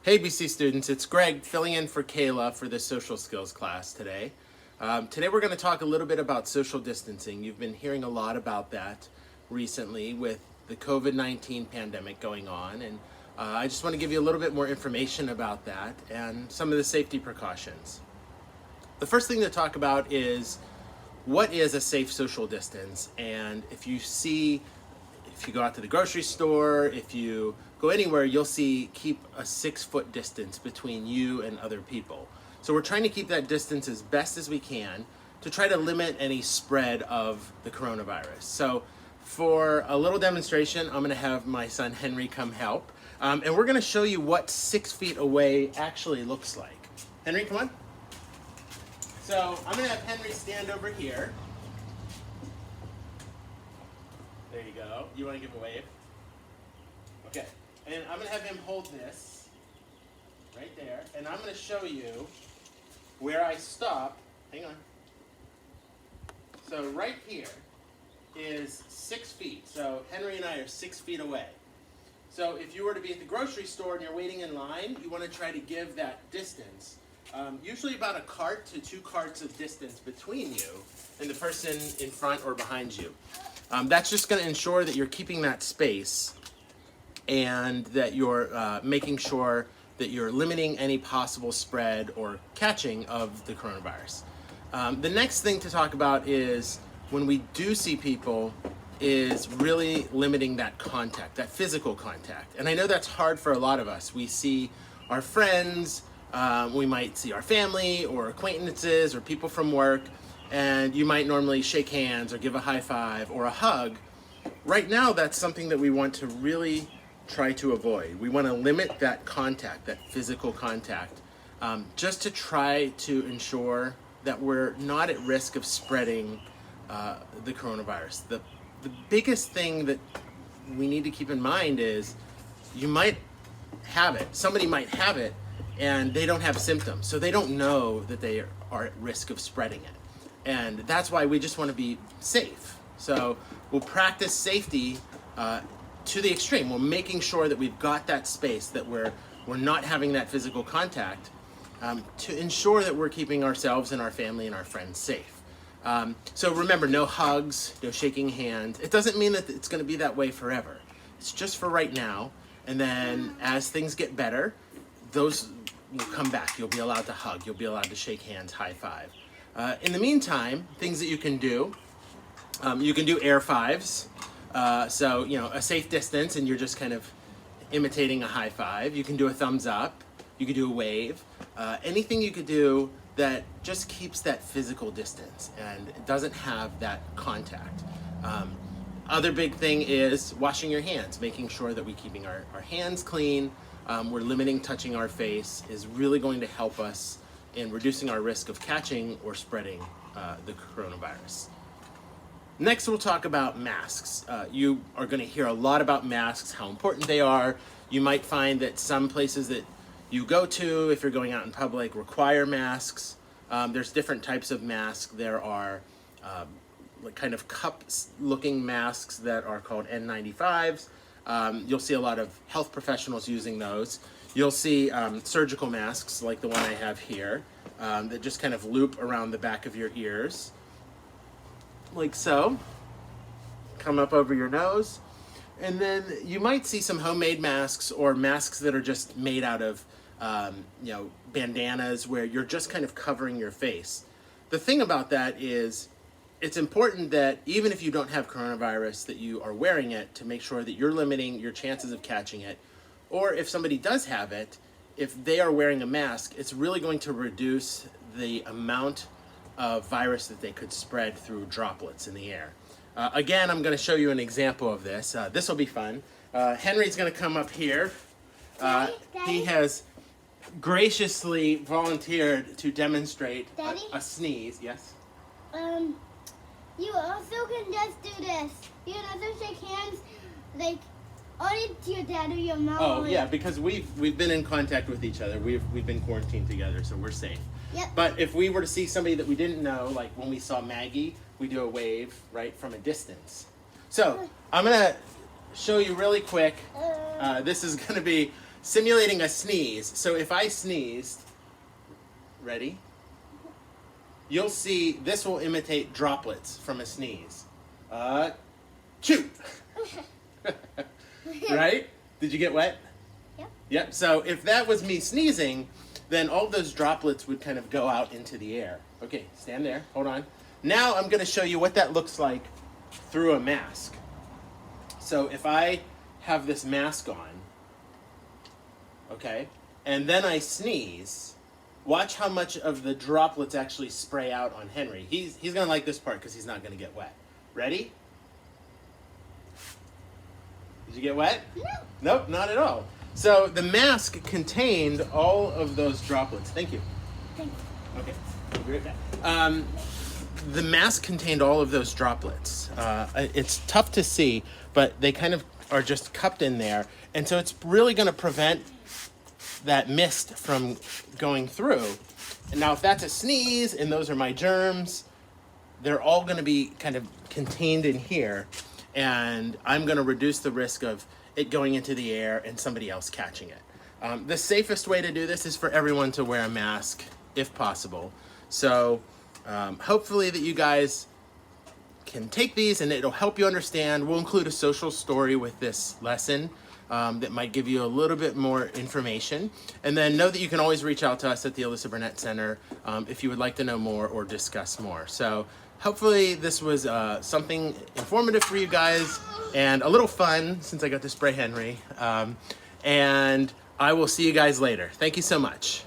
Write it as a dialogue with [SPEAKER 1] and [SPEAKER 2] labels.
[SPEAKER 1] Hey BC students, it's Greg filling in for Kayla for this social skills class today. Today we're going to talk a little bit about social distancing. You've been hearing a lot about that recently with the COVID-19 pandemic going on, and I just want to give you a little bit more information about that and some of the safety precautions. The first thing to talk about is what is a safe social distance, and if you go out to the grocery store, if you go anywhere, you'll see keep a 6-foot distance between you and other people. So we're trying to keep that distance as best as we can to try to limit any spread of the coronavirus. So for a little demonstration, I'm gonna have my son Henry come help. And we're gonna show you what 6 feet away actually looks like. Henry, come on. So I'm gonna have Henry stand over here. There you go. You want to give a wave? Okay. And I'm going to have him hold this right there. And I'm going to show you where I stop. Hang on. So right here is 6 feet. So Henry and I are 6 feet away. So if you were to be at the grocery store and you're waiting in line, you want to try to give that distance. Usually about a cart to 2 carts of distance between you and the person in front or behind you. That's just going to ensure that you're keeping that space and that you're making sure that you're limiting any possible spread or catching of the coronavirus. The next thing to talk about is when we do see people is really limiting that contact, that physical contact. And I know that's hard for a lot of us. We see our friends, we might see our family or acquaintances or people from work, and you might normally shake hands or give a high five or a hug. Right now, that's something that we want to really try to avoid. We want to limit that contact, that physical contact, just to try to ensure that we're not at risk of spreading the coronavirus. The biggest thing that we need to keep in mind is you might have it, somebody might have it, and they don't have symptoms, so they don't know that they are at risk of spreading it. And that's why we just want to be safe. So we'll practice safety to the extreme. We're making sure that we've got that space, that we're not having that physical contact to ensure that we're keeping ourselves and our family and our friends safe. So remember, no hugs, no shaking hands. It doesn't mean that it's going to be that way forever. It's just for right now. And then as things get better, those will come back. You'll be allowed to hug. You'll be allowed to shake hands, high five. In the meantime, things that you can do air fives. So, a safe distance and you're just kind of imitating a high five. You can do a thumbs up. You could do a wave. Anything you could do that just keeps that physical distance and doesn't have that contact. Other big thing is washing your hands, making sure that we're keeping our hands clean. We're limiting touching our face is really going to help us in reducing our risk of catching or spreading the coronavirus. Next, we'll talk about masks. You are going to hear a lot about masks, how important they are. You might find that some places that you go to, if you're going out in public, require masks. There's different types of masks. There are kind of cup-looking masks that are called N95s. You'll see a lot of health professionals using those. You'll see surgical masks like the one I have here that just kind of loop around the back of your ears, like so. Come up over your nose. And then you might see some homemade masks or masks that are just made out of bandanas where you're just kind of covering your face. The thing about that is it's important that even if you don't have coronavirus, that you are wearing it to make sure that you're limiting your chances of catching it. Or if somebody does have it, if they are wearing a mask, it's really going to reduce the amount of virus that they could spread through droplets in the air. Again, I'm going to show you an example of this. This will be fun. Henry's going to come up here. He has graciously volunteered to demonstrate a sneeze. Yes?
[SPEAKER 2] You also can just do this. You can also shake hands, like, only to your dad or your mom.
[SPEAKER 1] Oh, yeah, because we've been in contact with each other. We've been quarantined together, so we're safe.
[SPEAKER 2] Yep.
[SPEAKER 1] But if we were to see somebody that we didn't know, like when we saw Maggie, we do a wave, right, from a distance. So I'm going to show you really quick. This is going to be simulating a sneeze. So if I sneezed, ready? You'll see this will imitate droplets from a sneeze. Chew. Right? Did you get wet?
[SPEAKER 2] Yep.
[SPEAKER 1] Yep. So if that was me sneezing, then all those droplets would kind of go out into the air. Okay, stand there. Hold on. Now I'm going to show you what that looks like through a mask. So if I have this mask on, okay, and then I sneeze, watch how much of the droplets actually spray out on Henry. He's going to like this part because he's not going to get wet. Ready? Did you get wet?
[SPEAKER 2] No.
[SPEAKER 1] Nope, not at all. So the mask contained all of those droplets. Thank you.
[SPEAKER 2] Thank you.
[SPEAKER 1] Okay, I'll be right back. The mask contained all of those droplets. It's tough to see, but they kind of are just cupped in there. And so it's really going to prevent that mist from going through. And now if that's a sneeze and those are my germs, they're all going to be kind of contained in here. And I'm going to reduce the risk of it going into the air and somebody else catching it. The safest way to do this is for everyone to wear a mask if possible. So hopefully that you guys can take these and it'll help you understand. We'll include a social story with this lesson that might give you a little bit more information. And then know that you can always reach out to us at the Alyssa Burnett Center if you would like to know more or discuss more. So hopefully this was something informative for you guys and a little fun since I got to spray Henry. And I will see you guys later. Thank you so much.